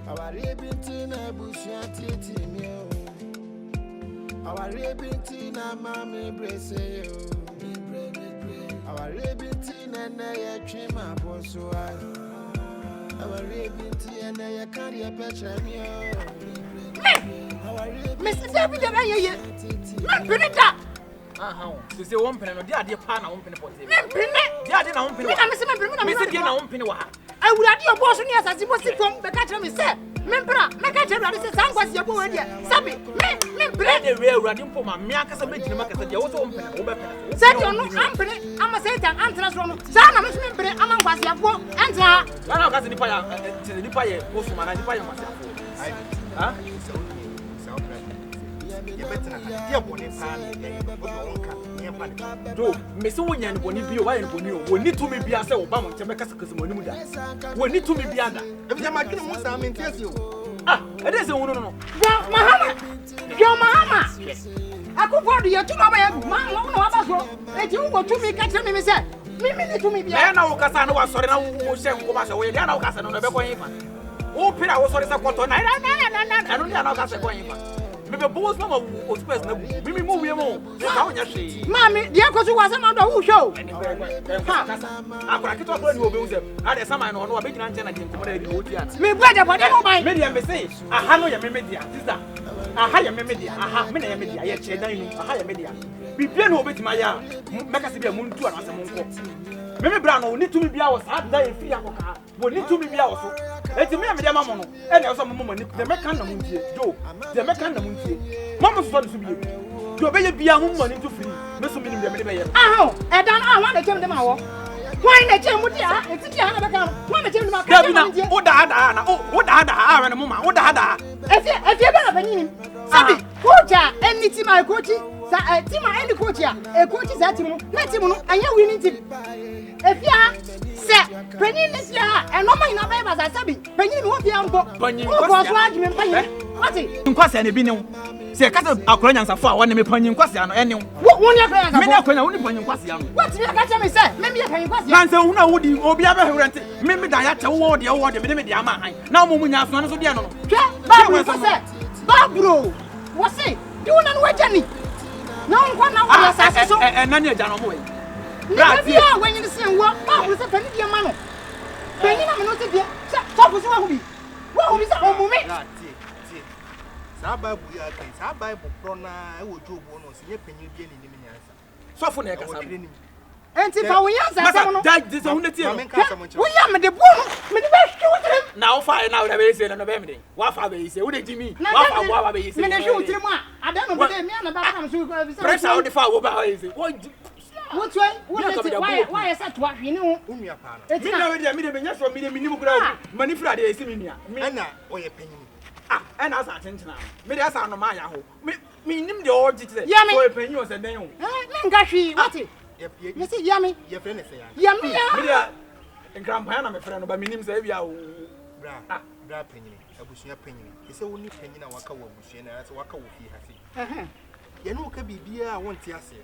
AWARE3 na bushati timio. AWARE3 na mami brese yo. AWARE3 na na ya chima boso ai. AWARE3 na ya carry petra mi yo. Mr. David ye. Man pinita. Aha. You say one penny no dia de pa na one penny for say. Man pinne. Dia de na one penny. Me na me say man pinne na me say dia na one penny wa. Awurade oboso ni asase mo sikom be ka kire me say. Membra, me ka kire Awurade say sangwasi abo we dia. Sabi, me bre de we Awurade mpo ma me akasa me gyina makasa dia wo so one penny wo be penny. say you no ampene ama Satan antra so no. Sa na me so membre ama ngwasi abo antra. Na akasa nipa ye wo so ma na nipa ye ngwasi abo. Ha? Do me so wonya ni boni bio wa ni boni o woni to me bia se wo ba mo nche meka sekese mo nimu da woni to me bia da e bia ma dwene mo sa me ntiase o e dey se wono no Mahama akufo ya tuma ba ya ma no wa ba so e ti wo to me ka kire me say me ni to me bia na wo kasa na wa sori na wo hye nkoma se wo ye na wo kasa no be ko yin fa wo pira wo sori se kwoto na anu ni na wo kasa ko yin fa me be boss na wo space na bu mi mu wie mo e ka wonya hwe mami dia ko so wa se ma do wo show akora kito bro ni wo be wo se ade sama no no be gina nche na je nkomo na di wo ti ati me gbaja body mo bai me dia me say aha no ya me media sister aha ya me media aha me na ya media ye che dan nu aha ya media bibia na obetima ya meka se bia mu ntu ana se mu nko me bra no ni tumi bia wo sa da e fi akoka wo ni tumi bia wo so eti me media mamo no e na so mamo ni de meka na mu ntie do de meka na mu ntie mamo so so bia do be ye bia mu mo ni ntu free me so minim de me de be ye aha e dan wa na chem de ma wo why na chem mu dia e ti dia na be ka wa na chem de ma ka bi na o da na o da awe na mo ma o da e fi be na banyi sabi koja eni ti ma koji sa ti ma eni koji a koji za ti mu na ti mu no anya wi ni ti efia se penyin ni sia eno ma ina ba ba sabi penyin mi wo bia mbo penyin ko so agi me penyin ati nkwase na bi ne se kasa akora nyansafo a wona me panyin kwase ano ene wo ni akora nyansafo me na akora woni panyin kwase ano wati me ka che me se me me panyin kwase man se huna wodi obi aba hewrente me da ya che wo de me de ama han na mo mu nyaso no so de no hwe ba wo se ba bro wo se di wona no wajani na nkwa na wo sa so na ni aja no mo we bia when you see wo ba wo se fani dia ma no penyin na me no se dia so fu so wa hu bi sa o mu me sa Bible ya kai sa Bible pro na e wo jobo no se ye penyin bia ni nim nyansa so fu na e kasa enti fa wo yansa sa no da de so huna tie wo ya me de bu no me de ba hwe wo tire na wo fa na wo da be se na be me de wa fa be se wo de jimi wa fa wo ba be se me de hwe wo tire mu a ada no be de me na ba ka so pressure wo de fa wo ba se wo what way? Why is that what you know? Umia pana. Me na we dey me de nya so me de minimum kura mani fra de esi me nua. Me na oye penyin. E na asa tentina. Me de asa no ma ya ho. Me nim de orji tse. So e penyin o se den ho. Me nka hwi, what? Me say yami. Ye friend say ya. Yami ya. Me dia nkrampa na me fra no ba me nim se bia o. Bra penyin. Abusua penyin. E se woni penyin na waka wo abusua na se waka wo fi ha se. Ye no ka bibia a wonte ase.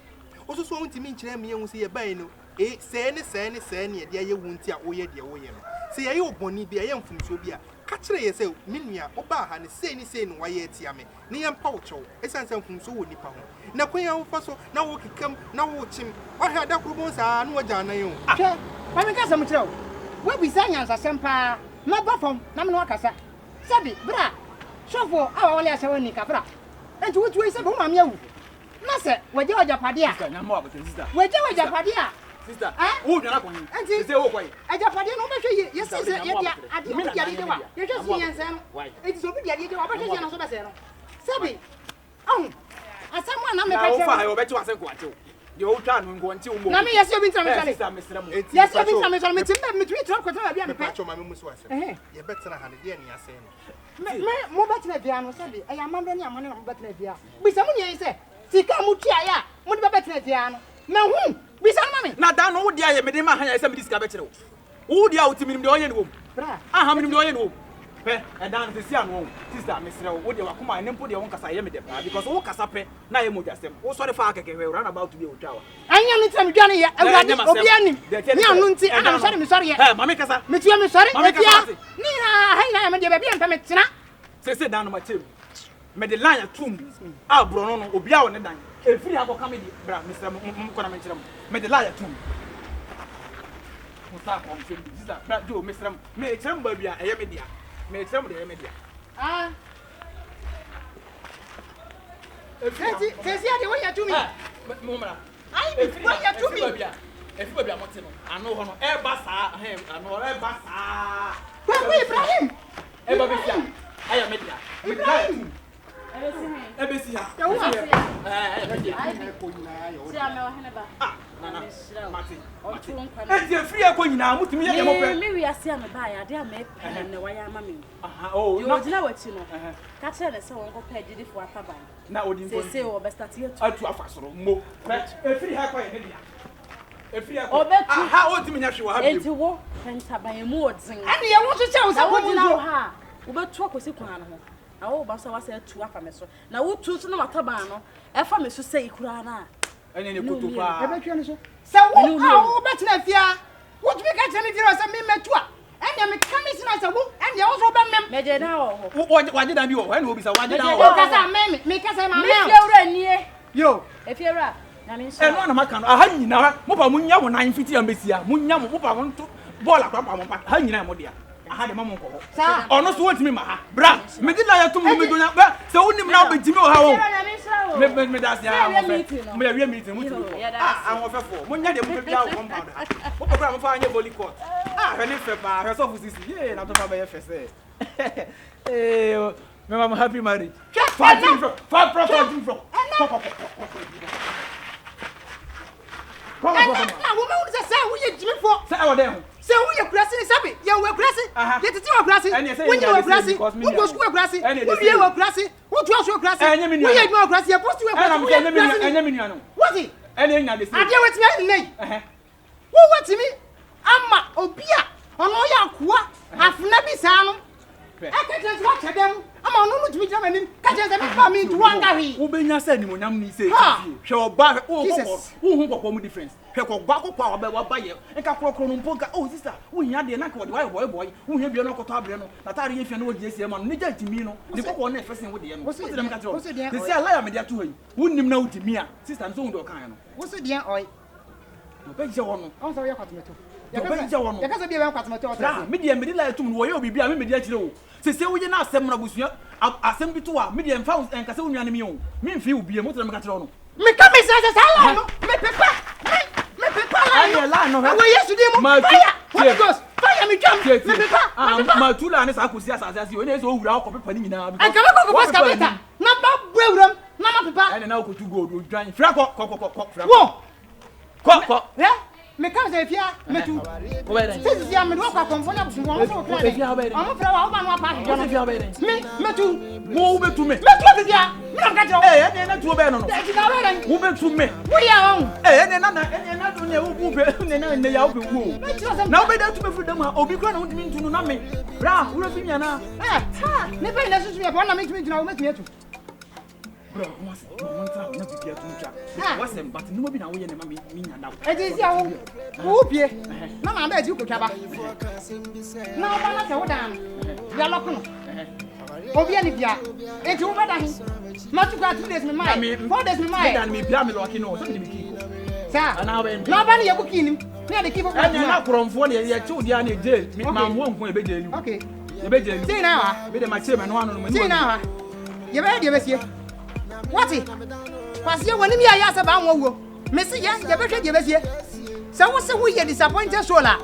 Oso so wonti mi nkire me hu se ye bai no se ne ye de ye wunti a oye de wo ye no se ye oboni bia ye mfumso bia ka kire ye se menua oba ha ne se no waye atia me ne ye mpa wo chew esanse mfumso wo nipa ho na kwanya wo faso na wo kikam na wo chim o ha da kurubon sa na wo jana ye o hwe ba me ka sam kire wo bi sa nyansa sempa na ba fom na me no akasa sabi bra shofo awa wale asa woni ka bra enti wo tuwe se bo ma me awu na se waje pade a na mo abote sister waje pade a sister wo dwana ko ni se wo kwai aja pade no be hwe ye se ye dia ade bi dia de wa ye hwe si yansa no enti so bi dia de wa ba hwe na so be se no sabi asamu na me ka che wo fa yo be che wa se ko ache de wo twa no ngo nti wo mo na me ye se obi ntra me chale sister me sere mo ye se obi ntra me chale me timbe me twi tra ko tra bia me pe pacho ma me musu ase ye betena ha ne de ni ase no me mo betena bia no sabi e ya mambe ni amane na mo betena bia bisa mu nye se sika mu tia ya mo de betena bia no me hu bisa no mame na da no wo dia ye me de ma han ya se me disika be kire wo dia wo ti minim de oye ni wo bra aha minim de oye ni wo Pe e dan se sia no sister mesre wo de wakoma ne mpo de won kasa ye me de pa because wo kasa pe na ye mo jasem wo so de fa akeke we run about to be otwa wa anya me tram dwane ye awurade obi anim ni anu nti ana me sori ye mama kasa me tia me sori efia ni ha me de ba bia mpa me tena se dan no ma chem me de line atum a bro no obi a wo ne dan efiri akoka me di bra mesre mo ko na me nkyerem me de line atum musa ko me sister bra do mesre me kyerem ba bia eye me dia me kyerem de eye me dia Sesi ade wo ya tumi. Mumra. Ai, wo ya tumi. Efi bia mote no. Ano ho no. E ba sa, ano e ba sa. Kwa Ibrahim. E ba besia. Aya media. Ibrahim. Ebesi ha. Ya wo. Media. ko nyina yo Si ame wa hene ba. Nana. Mate. Otu nkwa. E je free ko nyina mutumi ye mo pe. Me wi ase ame ba ya de ame pe ne wa ya ama me. Aha. Oh. Yo jina wachi no. Ka chere ne se won ko pe didi fo ataban. Na odi nko. Se o be start ye tu. Atu afasoro mo. E free ha ko ye media. E free ha ko. Obetu. Aha, o timi nya hwe wa ha bi. Enti wo pentaban ye mu odin. Ane ye wo so che wo Na sa wo ko jina wo dina ha. Wo betu akosi kwan no ho. Na wo ba so wa se tu afa me so. Na wo tu so na mataban no. E fa me so sei kura na. Ene ne koto pa. e be twa ne so sa wo wo betina fia wo tumi ka temi fia sa me metua anya me kamisi na sa wo anya wo so be mem Me je na wo. Waje dan bi wo. Ene obi sa waje dan wo wo. ka sa me ka sa ma Me me fiewra nie. Yo. E fiewra. Na me nso. Eno na maka no aha nyina mo pa munya wo nan fiti ambesia munya mo pa mo to ball akwa pa mo pa ha nyina mo dia aha de mamo nko sa ono so wotimi ma ha bra me di na ya tum me donya ba se wonim na obetimi o ha wo me da sia me ya wi meeting mo tu an wo fefo munya de mo bia wo compound ha wo pa bra mo fa anya volley court he ni fe pa he so fu sisi ye na to fa ba ye fe se me mama happy marriage fa na wo me wo se wo ye jimi fo se e wo de ho se wo ye kurasi ni sabi ye wo kurasi ye titi wo kurasi wo nye wo kurasi wo go school kurasi wo ye wo kurasi wo tu aso kurasi wo ye jimi wo kurasi ye post wo kurasi enya minu anu what is ene nya de se ade wetimi ani nei wo wetimi ama obi a ono ya akoa afuna bi saa no aka tete wa chedem ama ono mu timi jama nim ka tete me fa mi ntu wanga hwi wo benya se ni monyam ni se hwe oba wo hu kokko mu difference hwe kokko akokko a wa ba ye enka krokro no mponka oh sister wo hia de na ka wo de boy wo hia bia no koto abre no na tare ye fia no wo je sie ma no ne ja timi no ne kokko na efese wo de ye no wo dem ka tro de se ala ya me dia to hayi wo nim na wo timi a sister nso wo de kan no wo se dia oi no be je wo no on so ye kwatometo ya ka so bia we kwatometo o ta me dia me di la etum no wo ye obi bia me dia kire wo se wo ye na asem na busua asem bi to a me dia mfa enka se wo nua ne me wo me mfi wo bia mo tro me ka tro no me ka me se sala no me pepa Aye la no we yesu di mu fire goes fire me jam me pepa ma tula ne sa akosi asase o ne so owura akọ pepa ni nyina bi an ka me ko pass kabeta na ba buewuram na ma pepa ene na okotu gold o dwan fra ko fra ko me ka se fia me tu ko be den sisi ya me do kwa konfo na busu won so kra am fra wa ba no pa jo no me tu wo be tu me tu fia me na ka jo ene na tu be no no ti na be den wo be tu me wo ya on ene na do ne wo bu be ne ya wo be wo na wo be da tu me fu dem ha obi kra na wo dimi ntu no na me bra wo fi nya na ne be na susu me bo na me tumi jina wo me tu bro mo ntra na bi bia tuncha wasem but no bi na wo ye ne ma mi nya dawo e ji sia wo pie na ma ba ji ko twaba na ba na se wo dan ya lokno obi ani bia e ti wo ba dan ma tu ka 2 days me mai 4 days me mai dan me bia me lokki no so ni mi ki sa ana ba na ba ni ye buki nim na de ki bo anya na kromfo ne ye chi odi ani je ma mo nko e be je ni okay e be je ni ti na wa be de ma che me no anu no ti na wa ye be de be sie wati kwase woni mi aya se ba won wo me se ye be hwe de be sie se wo se wo ye disappointed soul a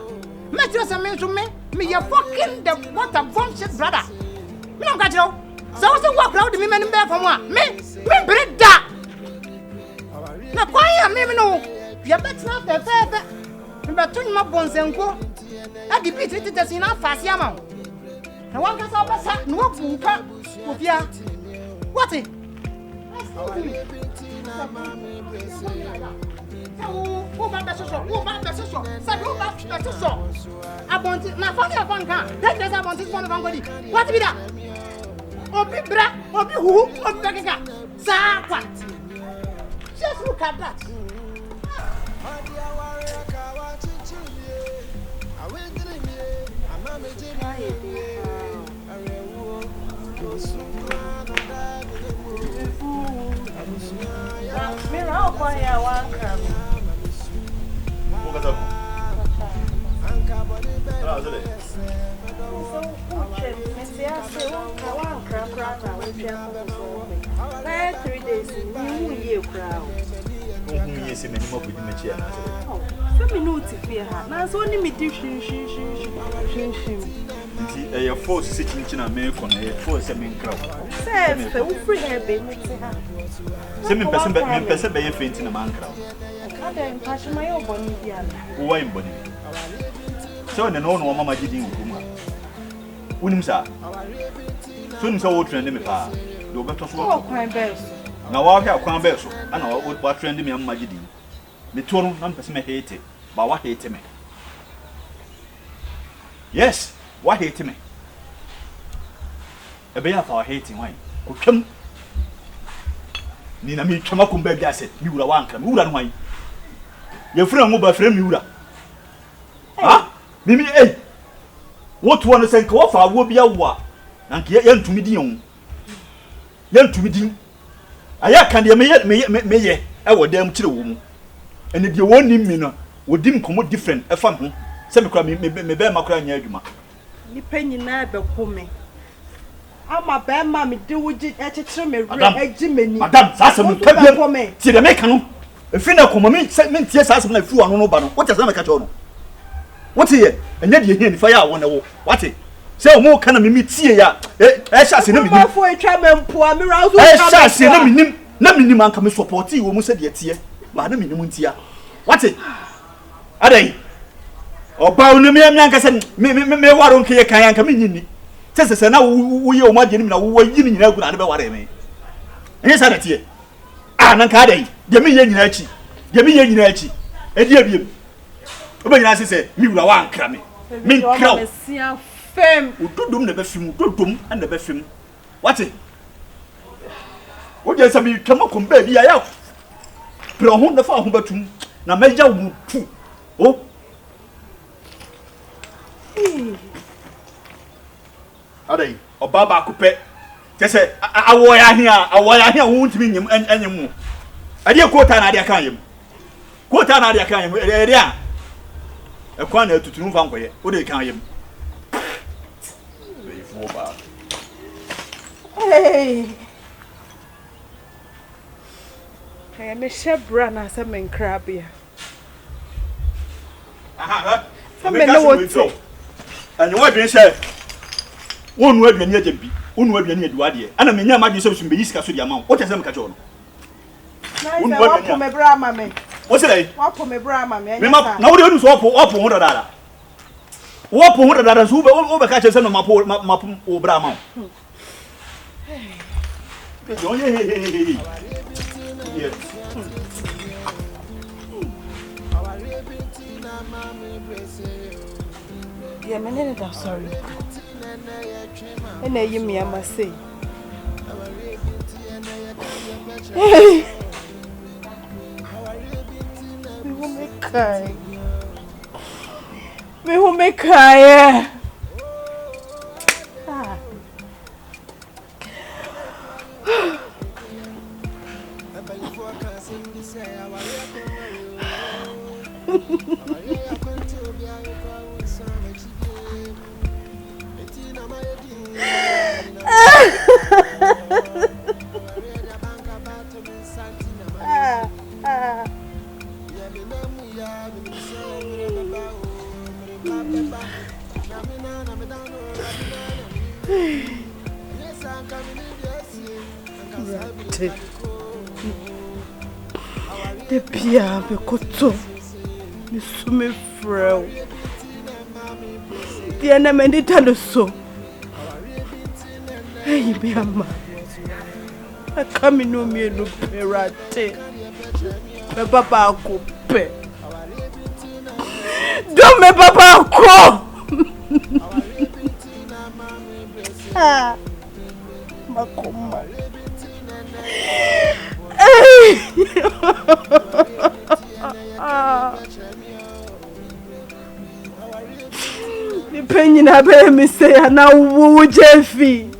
me tiro se me so me ye fucking the water bomb shit brother me no ka tiro se wo se wo crowd mi me nim be fam a me breda na kwaya me no ye be tna fe me be tun ma bonsenko a di bit titasi na afase ama na wan ka sa obasa no wo funka ofia wati Who back the social? Said who back the social? Abonti, na funny afanka. That does abonti one of anybody. What be that? Obi bra, obi who, obi bagaka. Sa what? Just look at that. Your force sitting in a milk on a force and crowd. Semi person by fainting a man crowd. Why, Bonnie? So, an own mamma did in Kuma. Wouldn't sir? Soon so old friend me pa. Do better swallow crime bells. Now I have crime bells, and I would what friend me and Magidi. The total numbers may hate it, but what hate me? Yes, what hate me? A bear for hating wine. Could come. Nina me come up and beg asset, you would want come, who and wine. Your friend will be friend you. Ah, Mimi, eh? What one is saying, Kofa will be a war. And get young to me, young to me. I can't me, I would damn children. And if you want him, Mina, would dim come different, a fun. Some cry me bear my crying yarduma. You penny never pull me. I'm a bad mammy, do with it at a trimmer, Jimmy. Madame, that's a for me. See the mecano. A friend of me, sent me tears as my fool on no banner. What does that on? What's here? And yet you hear the fire on the wall. What's it? So more can me meet here. I shall see no for a trouble, poor Mirror. I shall see no minimum come support you, almost said yet here. But no minimum here. What's it? Are they? O ba onu me nyanka se me waro nke ye kan yanka me nyini sese na wo ye o ma je ni na wo yini nyina gu na de be ware me enye sa datie ah nan ka dai de me ye nyina achi e di abiem o be nyina sese mi wura wa nkra me nkra o fem ududum na be fim ududum na be fim wate wo je sa mi twama komba bi ya pro ho na fa ho batum na meja wo tu o Adai, o baba kupe. Tese awoya hia wo ntimi nyem anyem. Ade kwota na ade kan yem. Kwota na ade kan yem. Ade a. E kwa na tutunu fa nkoye. O de kan yem. Before ba. Hey. Hey, me shebra na se men krabia. Aha. Me no what. And you want say one word when you jembi, one word when you do ade. Ana me nya magi so be yiska so di amount. What is them ka cho no? One word for me bra ma me. What say? What for me bra ma me. Me ma na wo de so opo ho dada. Wo opo ho dada so wo be ka che se no mapo o bra ma. Yo ye. Yes. Yeah, my name is sorry. And you me, I must say. Hey, we will make cry. We will make cry. The pia me koto me sume frau the na me ndita so hey me ama akami no me no perate me papa ko pay. Don't me papa call. Makoma. The penny na be me say na wo Gyamfi.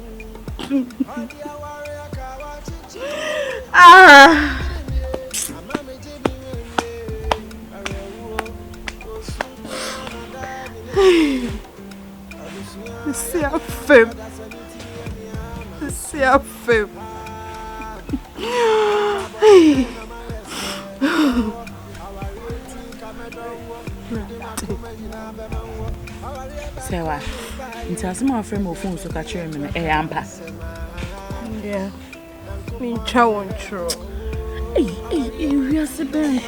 C'est un femme. C'est un femme. SERWAA. Nti asema afrem ofun so ka chere me na ampa. Yeah. Me twa won tro. We are seven.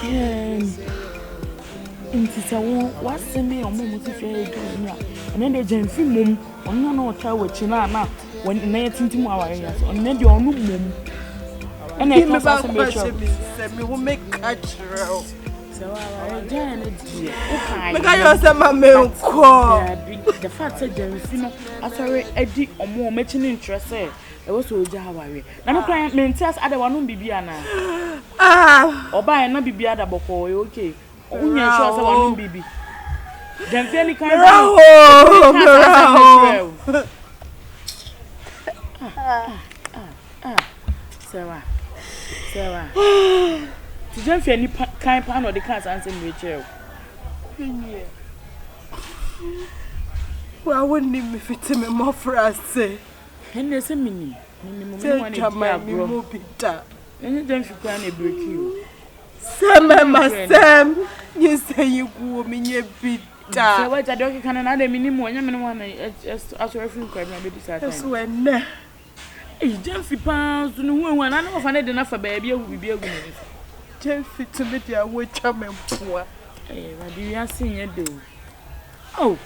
Nti se won waseme omo mo ti fe do ni a. Ene de Gyamfi mom, onno na ota wachi na won na yetintim aware ya. Onne de onu mom. Ene ka sa me wo make catch ro. SERWAA again die. Me ka yo se ma me ko. The fact that Gyamfi no asore edi omo mechi ni interest e was so jaware. Na me client maintains ada wanu bibia na. Oba na bibia da boko okay. Unya sure say wanu bibi. Gyamfi any kind SERWAA. Ti Gyamfi any kind pan or the cans answer me chair. Well, I wouldn't even fit me more for us say. And there's a mini. Tell Jama me more bitter. And then you can break you. Sam, you say you go me ye bitter. So what I don't can another minimum one as a few crime maybe this time. That's when. Hey, Gyamfi pounds no one I know find enough for baby will be a woman. Gyamfi to me dear witch am poor. Hey, what do you see you do? Oh.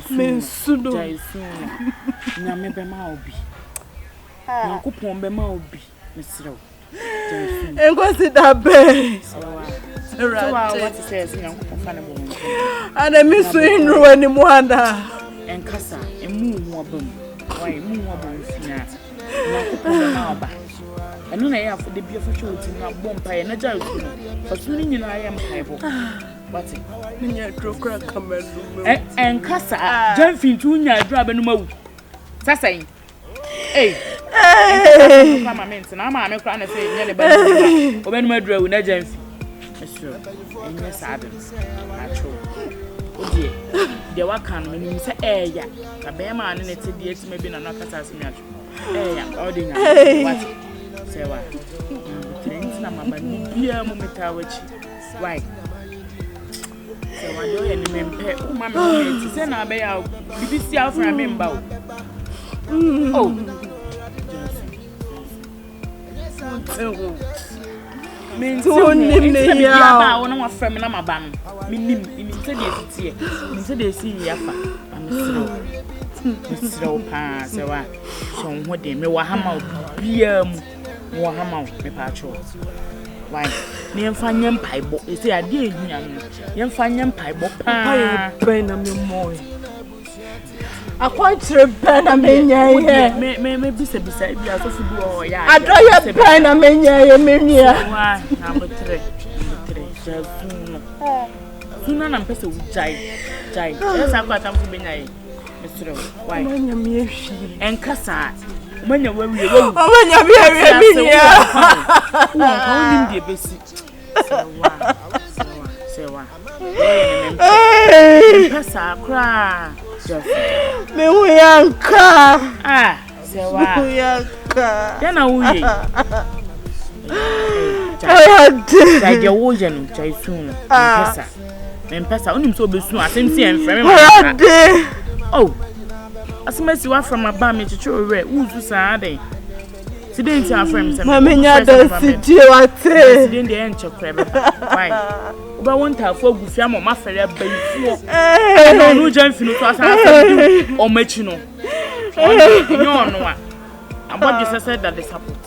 Mensudo. Na me be ma obi. Na kupon be ma obi. Mesrew. Engo si da be. SERWAA what says na kupon fa na bo. Ana mi so inru ani mu anda. Enkasa emu hu obam. Why emu hu obam fina. Na kupon be ma oba. Eno na ya for de bia fa choti na bompa ye na jaru. Fasuni nyina ya mpaibo. What? Minya drokra kamelu. Enkasa Gyamfi ntu nya adura be no mawu. Sasai. Eh. Mama ment na ma me kra na say nya le ba. Obe no madura wu na Gyamfi. Mesro. Enya sabe. Acho. Odi. De waka no nim say ya. Ka be ma ne te die ti mebi na no kasa asemi acho. Ya, all the nya. What? SERWAA. Trent na mama ni bia mo metawachi. Why? SERWAA do ye ni mempe o ma me ti se na be ya BBC afra me mba o. Oh. Men so nim ne ya ba wona wa fra me na maba no. Me nim se de titie. Me se de si ya fa. Misro pa SERWAA. So ho de me wa hama bia mu. Mo hama me pa cho. Why? Me mfa nyem paibo. E say ade ehia no. Yem fa nyem paibo pa. Ben na me moy. Akwantre ben na me nya ye. Me bisa bia so fu do ya. Adoye ben na me nya ye me nia. Wa na botre. Jazu. Suna na mpese ujai. Jai. Esa kwa tamfu benya ye. Mesro. Why? Manya me hwi. Enkasa. Manya wawie wo. Manya me hwi me nia. Wo nim de besi. SERWAA. Enkasa kra. Me huyanka. SERWAA. Huyanka. Yana uye. Jai de wo je no, jai sun. Enkasa. Empesa onim so besu asem si enfreme ma. Oh. Asemasi wa from aba me chicho we uzu sa aden. Today nti afrem se. Ma menya da sidie wate. Sidie de enche krebe. Why? Oba wonta afo agufia mo ma fere abayifuo. No no Gyamfi no to asa o machi no. Onyo no a. Abodi se said that the support.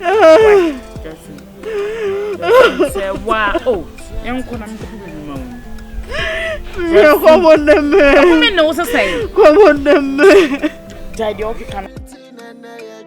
Why? Just SERWAA oh enko na mko bi ma wo me ko mo na me me no so say ko mo na me dai de o kika